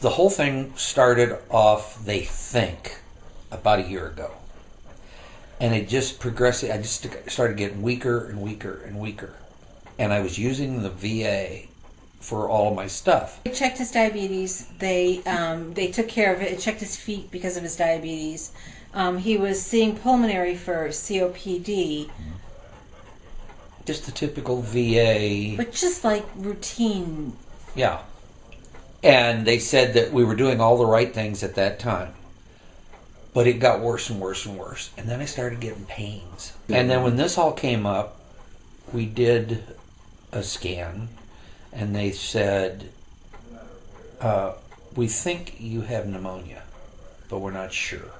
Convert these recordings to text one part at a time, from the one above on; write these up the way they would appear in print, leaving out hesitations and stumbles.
the whole thing started off, they think, about a year ago. And it just progressively, I just started getting weaker and weaker and weaker. And I was using the VA for all of my stuff. They checked his diabetes. They took care of it. It checked his feet because of his diabetes. He was seeing pulmonary for COPD. Just the typical VA. But just like routine. Yeah. And they said that we were doing all the right things at that time. But it got worse and worse and worse. And then I started getting pains. And then when this all came up, we did a scan. And they said, we think you have pneumonia, but we're not sure.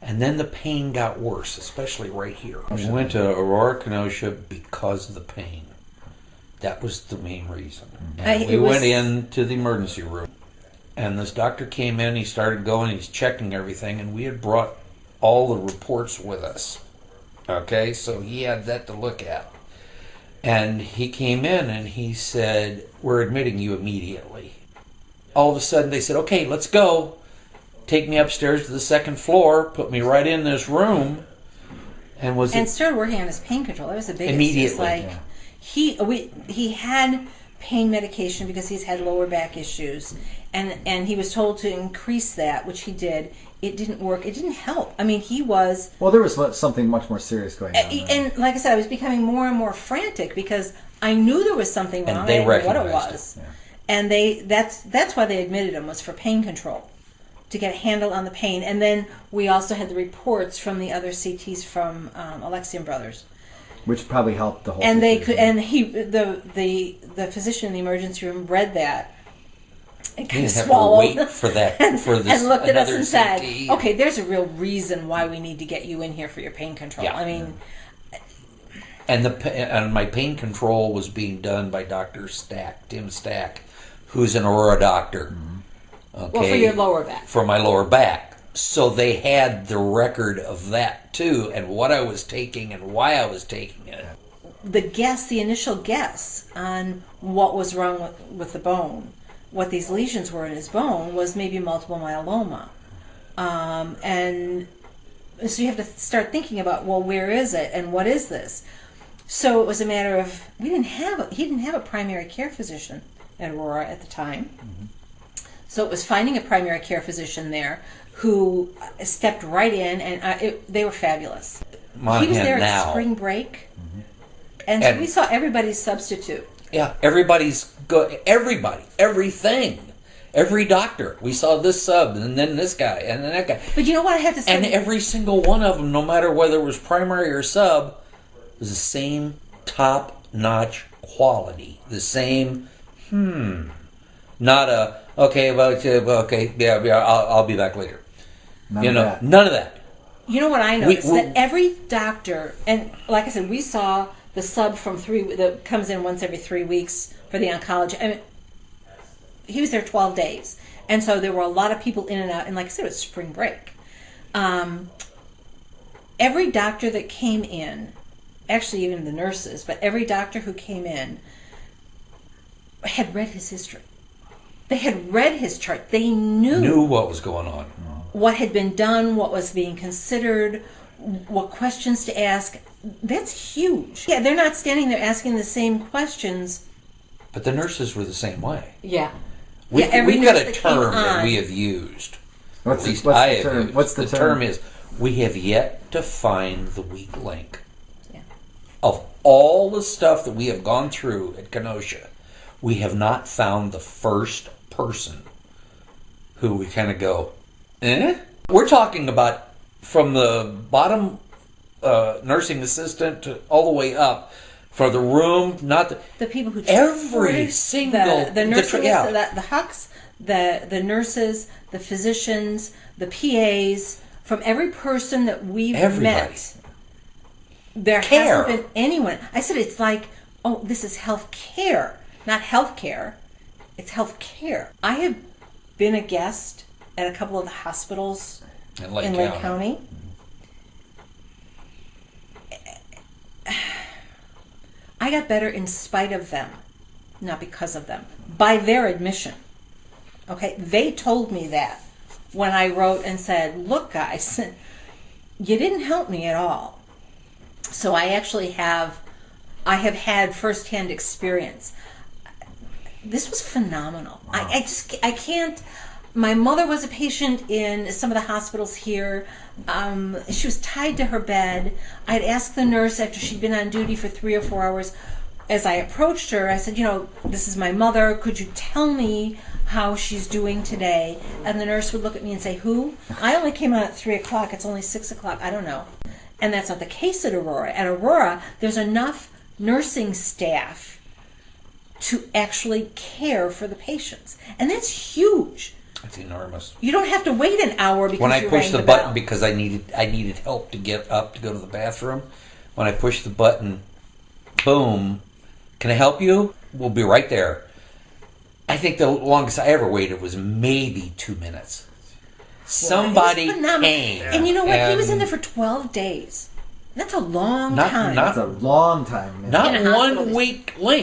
And then the pain got worse, especially right here. We went to Aurora, Kenosha because of the pain. That was the main reason. And we went into the emergency room. And this doctor came in, he started going, he's checking everything, and we had brought all the reports with us. Okay, so he had that to look at. And he came in and he said, we're admitting you immediately. All of a sudden they said, okay, let's go. Take me upstairs to the second floor, put me right in this room. And started working on his pain control. That was the biggest. Immediately. He had pain medication because he's had lower back issues. And he was told to increase that, which he did. It didn't work. It didn't help. I mean, he was... Well, there was something much more serious going on. And like I said, I was becoming more and more frantic because I knew there was something wrong. And they recognized what it was. It. Yeah. And that's why they admitted him, was for pain control, to get a handle on the pain. And then we also had the reports from the other CTs from Alexian Brothers. Which probably helped the whole And situation. the physician in the emergency room read that and kind of have swallowed to wait for that for this and looked at us and CT. said, okay, there's a real reason why we need to get you in here for your pain control. Yeah. I mean, and my pain control was being done by Dr. Tim Stack, who's an Aurora doctor. Okay, well, for your lower back. For my lower back. So they had the record of that too, and what I was taking and why I was taking it. The initial guess on what was wrong with the bone, what these lesions were in his bone, was maybe multiple myeloma. And so you have to start thinking about, well, where is it and what is this? So it was a matter of, he didn't have a primary care physician at Aurora at the time. Mm-hmm. So it was finding a primary care physician there who stepped right in, and they were fabulous. He was there at spring break, and so we saw everybody's substitute. Yeah, everybody's good. Everything. Every doctor. We saw this sub, and then this guy, and then that guy. But you know what I have to say? And every single one of them, no matter whether it was primary or sub, was the same top-notch quality. The same, not a, okay, yeah, I'll be back later. None of that. You know what I noticed? That every doctor, and like I said, we saw the sub that comes in once every 3 weeks for the oncology. I mean, he was there 12 days. And so there were a lot of people in and out. And like I said, it was spring break. Every doctor that came in, actually even the nurses, but every doctor who came in had read his history. They had read his chart. They knew what was going on. What had been done, what was being considered, what questions to ask. That's huge. Yeah, they're not standing there asking the same questions. But the nurses were the same way. Yeah. We've got a term that we have used. At least I have used. What's the term? The term is, we have yet to find the weak link. Yeah. Of all the stuff that we have gone through at Kenosha, we have not found the first person who we kind of go, We're talking about from the bottom nursing assistant to all the way up for the room, not the people who every single the nurses, the hucks, the nurses, the physicians, the PAs, from every person that we've met. There hasn't been anyone. I said it's like, oh, this is health care, not health care. It's health care. I have been a guest at a couple of the hospitals in Lake County. I got better in spite of them, not because of them, by their admission. Okay, they told me that when I wrote and said, "Look, guys, you didn't help me at all." So I have had firsthand experience. This was phenomenal. Wow. I can't. My mother was a patient in some of the hospitals here. She was tied to her bed. I'd asked the nurse after she'd been on duty for 3 or 4 hours. As I approached her, I said, "This is my mother. Could you tell me how she's doing today?" And the nurse would look at me and say, "Who? I only came out at 3 o'clock. It's only 6 o'clock. I don't know." And that's not the case at Aurora. At Aurora, there's enough nursing staff to actually care for the patients. And that's huge. That's enormous. You don't have to wait an hour because when I you pushed rang the button because I needed help to get up to go to the bathroom. When I pushed the button, boom, "Can I help you? We'll be right there." I think the longest I ever waited was maybe 2 minutes. Somebody came. And you know what? He was in there for 12 days. That's a long time. That's a long time. Not 1 week length.